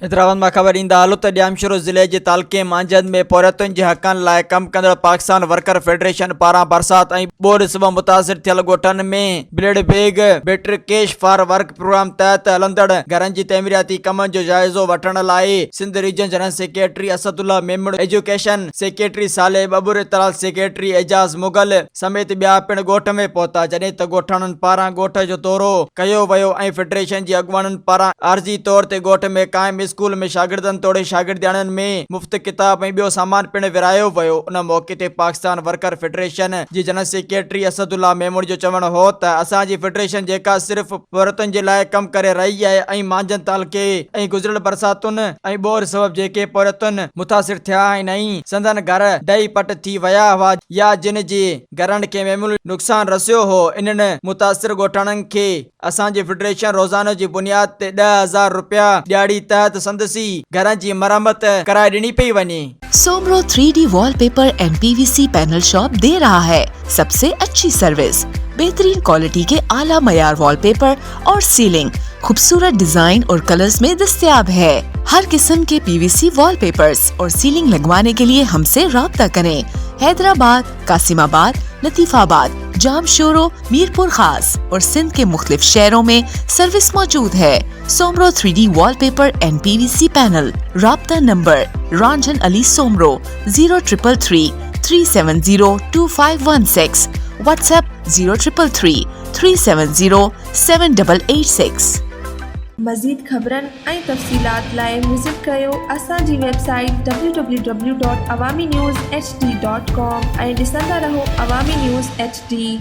हैदराबाद में खबर ईंदा हलो त ॼामशोरो ज़िले जे तालुके मांझंद में पौरतुनि जे हक़नि लाइ कमु कंदड़ पाकिस्तान वर्कर फेडरेशन पारां बरसात ऐं ॿोॾ सबबि मुतासिर थियल ॻोठनि में build back better cash for work programme तहत हलंदड़ घरनि जी तइमीराती कमनि जो जाइज़ो वठण लाइ Sindh region general secretary Asadullah Memon, education secretary Saleh Babur, इतलाल secretary Ejaz Mughal समेत ॿिया पिण ॻोठ में पहुता, जॾहिं त ॻोठाणनि पारां ॻोठ जो दौरो कयो वियो ऐं फेडरेशन जी अॻुवाणनि पारां आर्जी तौर ते ॻोठ में क़ाइम स्कूल में शागिर्दनि तोड़े शागिर्दियाणनि में मुफ़्त किताब ऐं ॿियो सामान पिण विरायो वियो। उन मौके ते पाकिस्तान वर्कर फेडरेशन जी जनरल सेक्रेटरी असदुल्ला मेमून जो चवणु हो त असांजी फेडरेशन जेका सिर्फ़ औरतुनि जे लाइ कमु करे रही आहे ऐं मांझंद तालुके ऐं गुज़िरियल बरसातुनि ऐं ॿोर सबबि जेके औरतुनि मुतासिर थिया आहिनि ऐं संदन घर ॾही पट थी विया हुआ या जिन जे घरनि खे मामूली नुक़सान रसियो हो, इन्हनि मुतासिर ॻोठाणनि खे असांजी फेडरेशन रोज़ाने जी बुनियाद ते 10,000 रुपया ॾियारी तहत संदसी घरनि जी मरम्मत कराए ॾिनी पई वञे। Soomro 3D wallpaper and PVC panel shop दे रहा है सबसे अच्छी सर्विस, बेहतरीन क्वालिटी के आला मयार वॉलपेपर और सीलिंग खूबसूरत डिजाइन और कलर्स में दस्तयाब है। हर किस्म के PVC वॉलपेपर्स और सीलिंग लगवाने के लिए हमसे राब्ता करें। हैदराबाद, कासिमाबाद, लतीफाबाद, जामशोरो, मीरपुर खास और सिंध के मुख्तलिफ शहरों में सर्विस मौजूद है। Soomro 3D wallpaper and PVC panel. राब्ता नंबर रंजन अली सोमरो 0333 370 2516, व्हाट्सएप 0333 370 7886। मज़ीद ख़बरनि ऐं तफ़सीलात लाइ विज़िट कयो असांजी वेबसाइट www.awamiNewsHD.com ऐं ॾिसंदा रहो अवामी न्यूज़ HD।